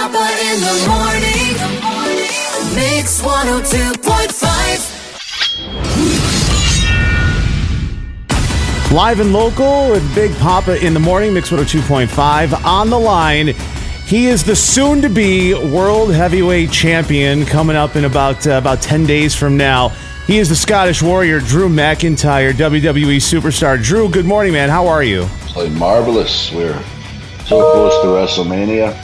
Poppa in the morning. Mix 102.5. Live and local with Big Poppa in the morning, Mix 102.5. On the line, he is the soon-to-be World Heavyweight Champion coming up in about 10 days from now. He is the Scottish Warrior, Drew McIntyre, WWE Superstar. Drew, good morning, man. How are you? Marvelous. We're so close to WrestleMania,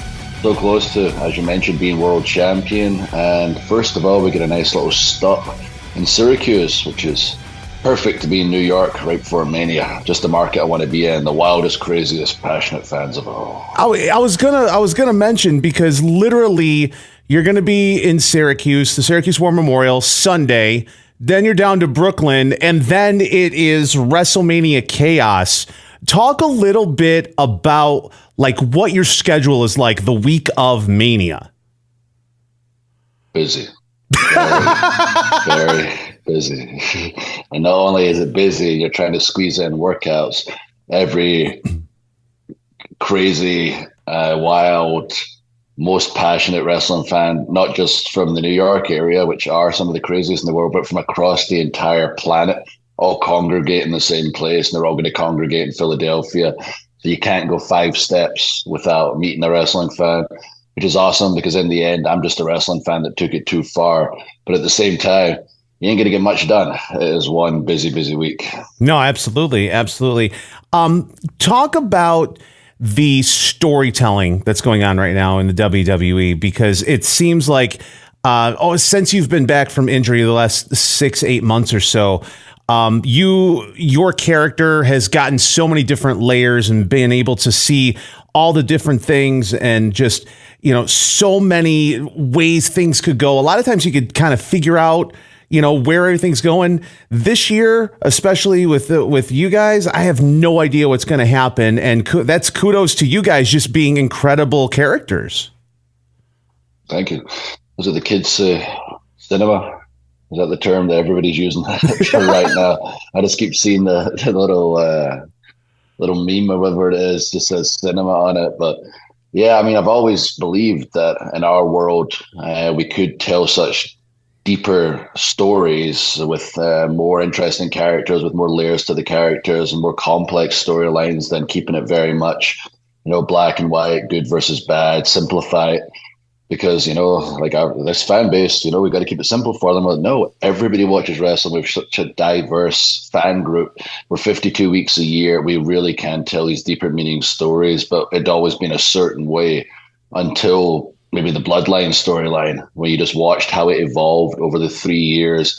so close to, as you mentioned, being World Champion. And first of all, we get a nice little stop in Syracuse, which is perfect to be in New York right before Mania. Just the market I want to be in. The wildest, craziest, passionate fans of all. I was gonna mention, because literally you're gonna be in Syracuse, the Syracuse War Memorial Sunday. Then you're down to Brooklyn, and then it is WrestleMania Chaos. Talk a little bit about like what your schedule is like the week of Mania. Busy. Very busy. And not only is it busy, you're trying to squeeze in workouts. Every crazy, wild, most passionate wrestling fan, not just from the New York area, which are some of the craziest in the world, but from across the entire planet, all congregate in the same place, and they're all going to congregate in Philadelphia. So you can't go 5 steps without meeting a wrestling fan, which is awesome, because in the end, I'm just a wrestling fan that took it too far. But at the same time, you ain't going to get much done. It is one busy, busy week. No, absolutely. Absolutely. Talk about the storytelling that's going on right now in the WWE, because it seems like, since you've been back from injury the last 6-8 months or so, your character has gotten so many different layers and been able to see all the different things, and just, so many ways things could go. A lot of times you could kind of figure out, where everything's going. This year, especially with you guys, I have no idea what's going to happen. And that's kudos to you guys, just being incredible characters. Thank you. Those are the kids' cinema. Is that the term that everybody's using right now? I just keep seeing the little meme or whatever it is, just says cinema on it. But yeah, I mean, I've always believed that in our world, we could tell such deeper stories with more interesting characters, with more layers to the characters and more complex storylines than keeping it very much, black and white, good versus bad, simplify it. Because, like this fan base, we've got to keep it simple for them. Well, no, everybody watches wrestling. We're such a diverse fan group. We're 52 weeks a year. We really can tell these deeper meaning stories, but it'd always been a certain way until maybe the Bloodline storyline, where you just watched how it evolved over the 3 years.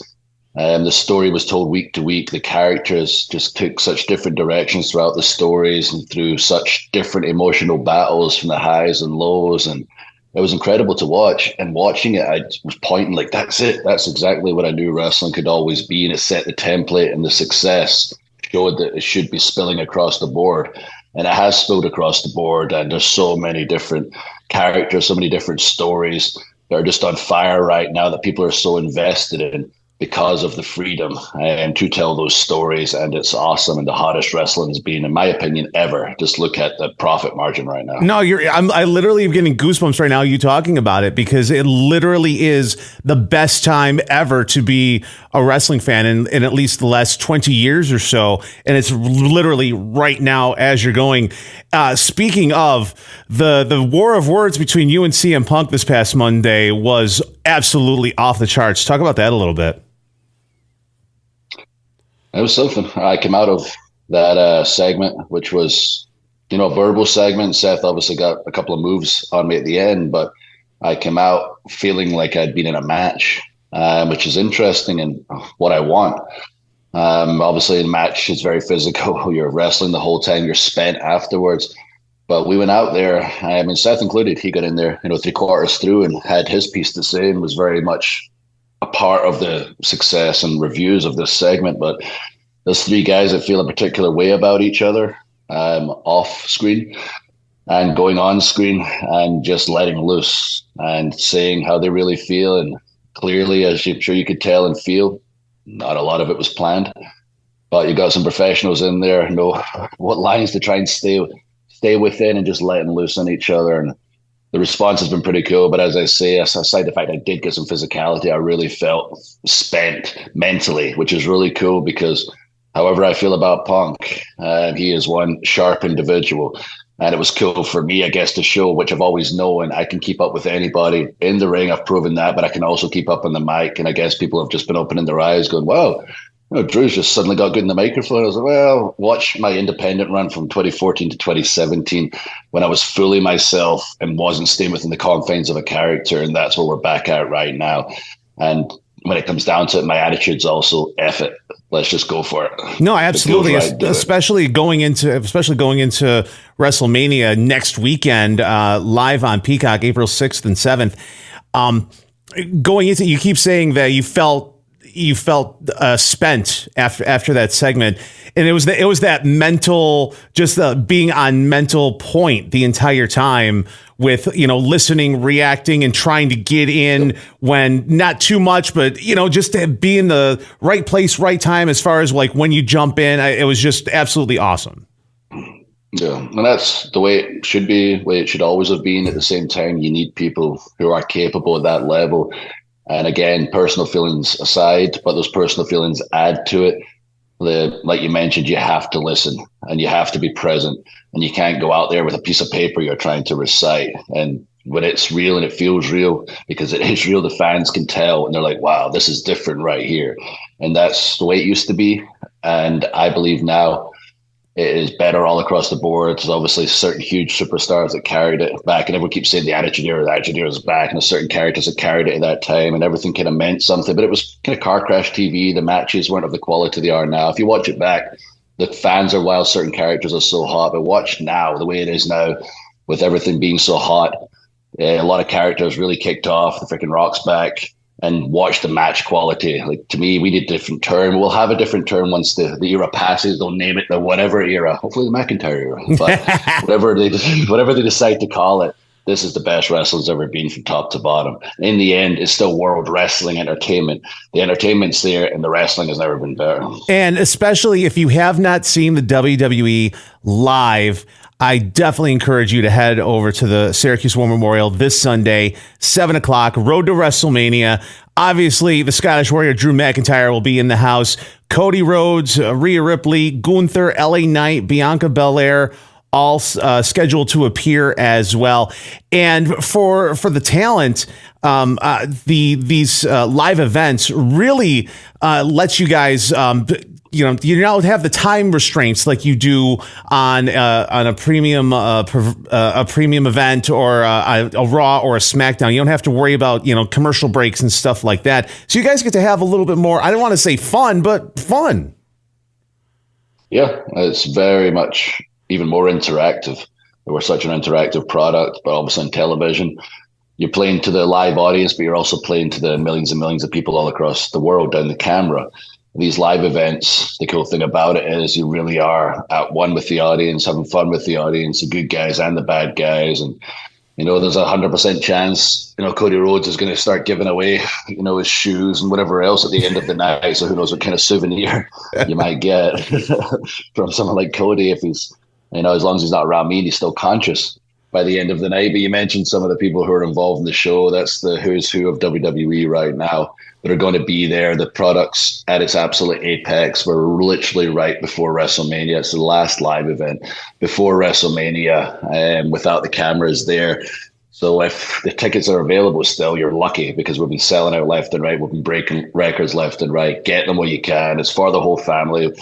The story was told week to week. The characters just took such different directions throughout the stories and through such different emotional battles from the highs and lows. And it was incredible to watch. And watching it, I was pointing like, that's it. That's exactly what I knew wrestling could always be. And it set the template, and the success showed that it should be spilling across the board. And it has spilled across the board. And there's so many different characters, so many different stories that are just on fire right now that people are so invested in because of the freedom to tell those stories. And it's awesome. And the hottest wrestling has been, in my opinion, ever. Just look at the profit margin right now. No, I literally am getting goosebumps right now, you talking about it, because it literally is the best time ever to be a wrestling fan in at least the last 20 years or so. And it's literally right now as you're going. Speaking of, the war of words between you and CM Punk this past Monday was absolutely off the charts. Talk about that a little bit. It was something. I came out of that segment, which was, a verbal segment. Seth obviously got a couple of moves on me at the end, but I came out feeling like I'd been in a match, which is interesting and what I want. Obviously, the match is very physical. You're wrestling the whole time. You're spent afterwards. But we went out there, Seth included. He got in there, 3/4 through and had his piece to say and was very much a part of the success and reviews of this segment. But there's 3 guys that feel a particular way about each other off screen and going on screen, and just letting loose and saying how they really feel. And clearly, as I'm sure you could tell and feel, not a lot of it was planned, but you got some professionals in there who know what lines to try and stay within, and just letting loose on each other. And the response has been pretty cool. But as I say, aside the fact I did get some physicality, I really felt spent mentally, which is really cool because however I feel about Punk, he is one sharp individual. And it was cool for me, I guess, to show, which I've always known, I can keep up with anybody in the ring. I've proven that, but I can also keep up on the mic. And I guess people have just been opening their eyes going, wow, Drew's just suddenly got good in the microphone. I was like, well, watch my independent run from 2014 to 2017 when I was fully myself and wasn't staying within the confines of a character. And that's what we're back at right now. And when it comes down to it, my attitude's also F it. Let's just go for it. No, absolutely. Especially going into WrestleMania next weekend, live on Peacock, April 6th and 7th. Going into, you keep saying that you felt spent after that segment, and it was that mental, just being on mental point the entire time with, listening, reacting, and trying to get in when not too much, but just to be in the right place, right time as far as like when you jump in. It was just absolutely awesome. Yeah, and that's the way it should be, the way it should always have been. At the same time, you need people who are capable at that level. And again, personal feelings aside, but those personal feelings add to it. Like you mentioned, you have to listen and you have to be present, and you can't go out there with a piece of paper you're trying to recite. And when it's real and it feels real, because it is real, the fans can tell and they're like, wow, this is different right here. And that's the way it used to be. And I believe now it is better all across the board. There's obviously certain huge superstars that carried it back, and everyone keeps saying the Attitude Era is back, and there's certain characters that carried it at that time, and everything kind of meant something. But it was kind of car crash TV. The matches weren't of the quality they are now. If you watch it back, the fans are wild. Certain characters are so hot, but watch now, the way it is now, with everything being so hot. A lot of characters really kicked off. The freaking Rock's back. And watch the match quality. Like, to me, we need a different term. We'll have a different term once the era passes. They'll name it the whatever era. Hopefully the McIntyre era. But whatever they decide to call it, this is the best wrestling's ever been from top to bottom. In the end, it's still world wrestling entertainment. The entertainment's there, and the wrestling has never been better. And especially if you have not seen the WWE live, I definitely encourage you to head over to the Syracuse War Memorial this Sunday, 7 o'clock, Road to WrestleMania. Obviously, the Scottish Warrior Drew McIntyre will be in the house. Cody Rhodes, Rhea Ripley, Gunther, LA Knight, Bianca Belair, all scheduled to appear as well. And for the talent, these live events really lets you guys you don't have the time restraints like you do on a premium event or a Raw or a SmackDown. You don't have to worry about commercial breaks and stuff like that. So you guys get to have a little bit more. I don't want to say fun, but fun. Yeah, it's very much even more interactive. We're such an interactive product, but obviously on television, you're playing to the live audience, but you're also playing to the millions and millions of people all across the world down the camera. These live events, the cool thing about it is you really are at one with the audience, having fun with the audience, the good guys and the bad guys. And, there's 100% chance, Cody Rhodes is going to start giving away, his shoes and whatever else at the end of the night. So who knows what kind of souvenir you might get from someone like Cody if he's, as long as he's not around me and he's still conscious by the end of the night. But you mentioned some of the people who are involved in the show. That's the who's who of WWE right now that are going to be there. The product's at its absolute apex. We're literally right before WrestleMania. It's the last live event before WrestleMania, without the cameras there. So if the tickets are available still, you're lucky, because we've been selling out left and right. We've been breaking records left and right. Get them while you can. It's for the whole family.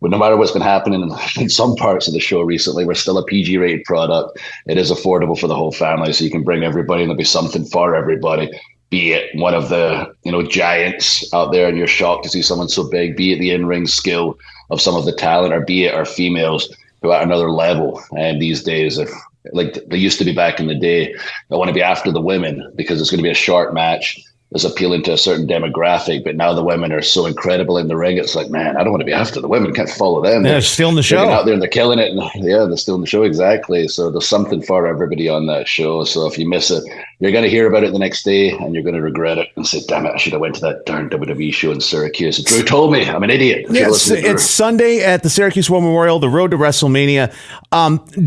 But no matter what's been happening in some parts of the show recently, we're still a PG-rated product. It is affordable for the whole family, so you can bring everybody and there'll be something for everybody. Be it one of the giants out there and you're shocked to see someone so big, be it the in-ring skill of some of the talent, or be it our females who are at another level. And these days, if like they used to be back in the day, I want to be after the women because it's going to be a short match. is appealing to a certain demographic, but now the women are so incredible in the ring. It's like, man, I don't want to be after the women. Can't follow them. They're still in the show. Out there and they're killing it. And yeah, they're still in the show. Exactly. So there's something for everybody on that show. So if you miss it, you're going to hear about it the next day and you're going to regret it and say, damn it, I should have went to that darn WWE show in Syracuse. Drew told me I'm an idiot. Yes, it's Sunday at the Syracuse War Memorial, the road to WrestleMania.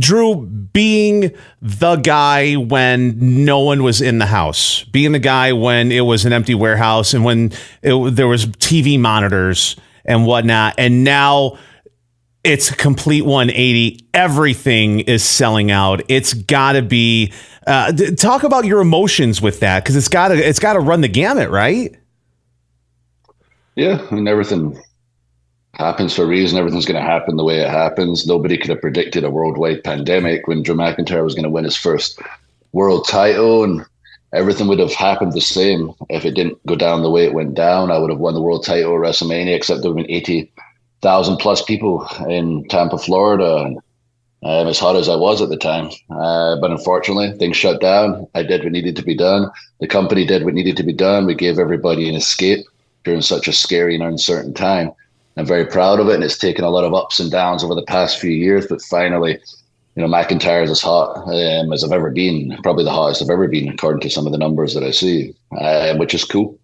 Drew, being the guy when no one was in the house, being the guy when it was an empty warehouse and when there was TV monitors and whatnot, and now it's a complete 180. Everything is selling out. It's got to be. Talk about your emotions with that, because it's got to run the gamut, right? Yeah, I mean, everything happens for a reason. Everything's going to happen the way it happens. Nobody could have predicted a worldwide pandemic when Drew McIntyre was going to win his first world title, and everything would have happened the same if it didn't go down the way it went down. I would have won the world title at WrestleMania, except there would have been 80,000 plus people in Tampa, Florida, and as hot as I was at the time. But unfortunately, things shut down. I did what needed to be done. The company did what needed to be done. We gave everybody an escape during such a scary and uncertain time. I'm very proud of it, and it's taken a lot of ups and downs over the past few years, but finally, McIntyre is as hot as I've ever been, probably the hottest I've ever been, according to some of the numbers that I see, which is cool.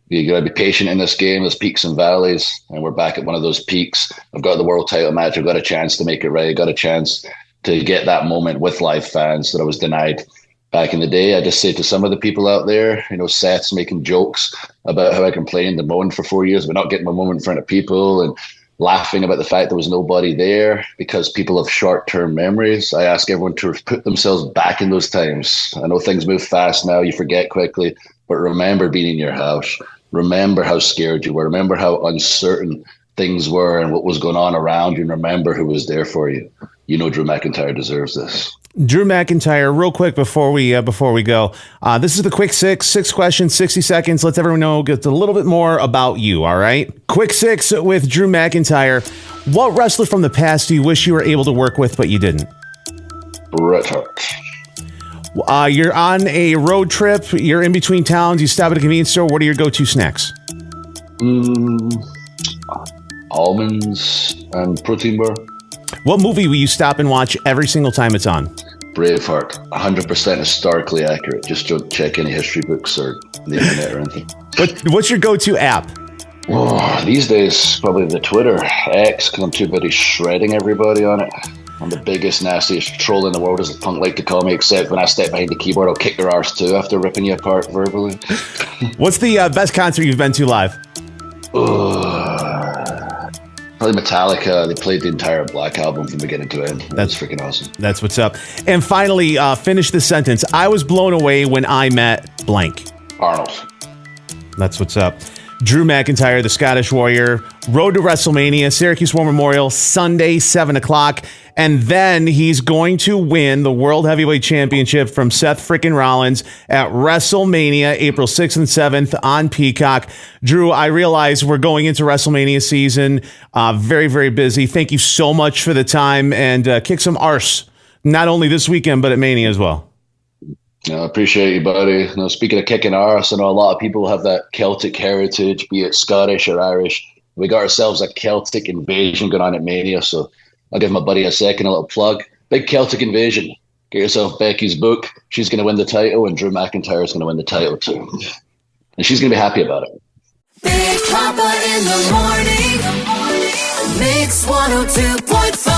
You got to be patient in this game. There's peaks and valleys, and we're back at one of those peaks. I've got the world title match. I've got a chance to make it right. I got a chance to get that moment with live fans that I was denied back in the day. I just say to some of the people out there, Seth's making jokes about how I complained and moaned for 4 years about not getting my moment in front of people and laughing about the fact there was nobody there because people have short-term memories. I ask everyone to put themselves back in those times. I know things move fast now. You forget quickly, but remember being in your house. Remember how scared you were. Remember how uncertain things were and what was going on around you, and remember who was there for you. Drew McIntyre deserves this. Drew McIntyre, real quick before we go, this is the quick six questions, 60 seconds. Let's everyone know get a little bit more about you. All right, quick six with Drew McIntyre. What wrestler from the past do you wish you were able to work with but you didn't? Bret Hart. You're on a road trip. You're in between towns. You stop at a convenience store. What are your go-to snacks? Almonds and protein bar. What movie will you stop and watch every single time it's on? Braveheart. 100% historically accurate. Just don't check any history books or the internet or anything. What's your go-to app? Oh, these days, probably the Twitter X, because I'm too busy shredding everybody on it. I'm the biggest, nastiest troll in the world, as the punk like to call me, except when I step behind the keyboard, I'll kick their arse too after ripping you apart verbally. What's the best concert you've been to live? Probably Metallica. They played the entire Black Album from beginning to end. That's freaking awesome. That's what's up. And finally, finish the sentence. I was blown away when I met blank. Arnold. That's what's up. Drew McIntyre, the Scottish Warrior, road to WrestleMania, Syracuse War Memorial, Sunday, 7 o'clock. And then he's going to win the World Heavyweight Championship from Seth freaking Rollins at WrestleMania, April 6th and 7th on Peacock. Drew, I realize we're going into WrestleMania season. Very, very busy. Thank you so much for the time, and kick some arse, not only this weekend, but at Mania as well. I appreciate you, buddy. Speaking of kicking arse, I know a lot of people have that Celtic heritage, be it Scottish or Irish. We got ourselves a Celtic invasion going on at Mania, so I'll give my buddy a little plug. Big Celtic invasion. Get yourself Becky's book. She's going to win the title, and Drew McIntyre is going to win the title too. And she's going to be happy about it. Big Poppa in the morning. Mix 102.5.